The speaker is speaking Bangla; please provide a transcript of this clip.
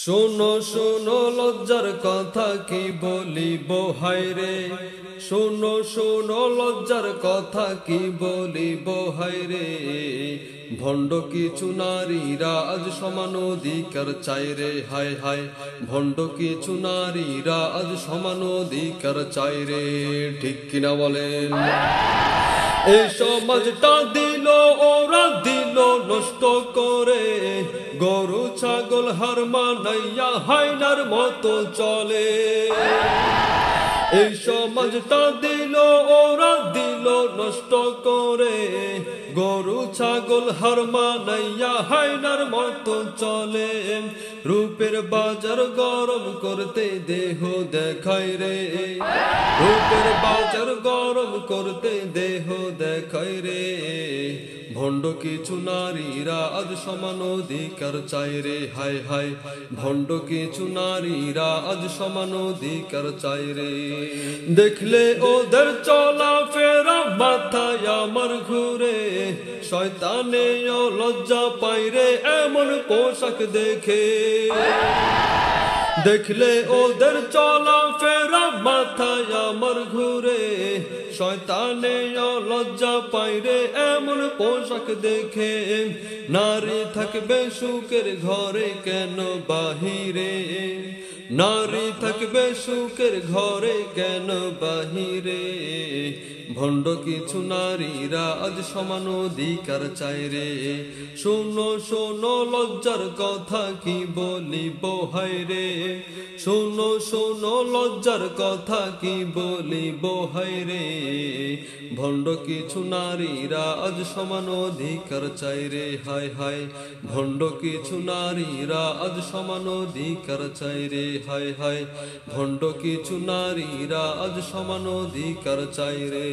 শোনো শোনো লজ্জার কথা কি বলিব হায় রে, শোনো শোনো লজ্জার কথা কি বলিব হায় রে। ভণ্ড কিছু নারীরা আজ সমান অধিকার চায় রে, হায় হায় ভণ্ড কিছু নারীরা আজ সমান অধিকার চায় রে। ঠিক কিনা বলেন? এই সমাজটা দিল ওরা দিল নষ্ট করে, গরু ছাগল হার মানাইয়া হায়নার মতো চলে। এই সমাজটা দিল ওরা দিল নষ্ট করে, গরু ছাগল হার মানাইয়া হায়নার মতো চলে। রূপের বাজার গরম করতে দেহ দেখায় রে, রূপের বাজার গরম করতে দেহ দেখায় রে। ভণ্ড কিছু নারীরা আজ সমান অধিকার চায় রে, হায় হায় ভণ্ড কিছু নারীরা আজ সমান অধিকার চায় রে। দেখলে ওদের চলা ফেরা মাথায় আমার ঘুরে, শয়তানে লজ্জা পায় রে এমন পোশাক দেখে। দেখলে ওদের চলা ফেরা মাথায় আমার ঘুরে, শয়তানে লজ্জা পায় রে এমন পোশাক দেখে। নারী থাকবে সুখের ঘরে কেন বাহিরে, নারী থাকবে সুখের ঘরে কেন বাহিরে। ভণ্ড কিছু নারীরা আজ সমান অধিকার চায় রে। শোনো শোনো লজ্জার কথা কি বলিব হায় রে, শোনো শোনো লজ্জার কথা কি বলিব হায় রে। ভণ্ড কিছু নারীরা আজ সমান অধিকার চায় রে, হায় হায় ভণ্ড কিছু নারীরা আজ সমান অধিকার চায় রে, হায় হায় ভণ্ড কিছু নারীরা আজ সমান অধিকার চায় রে।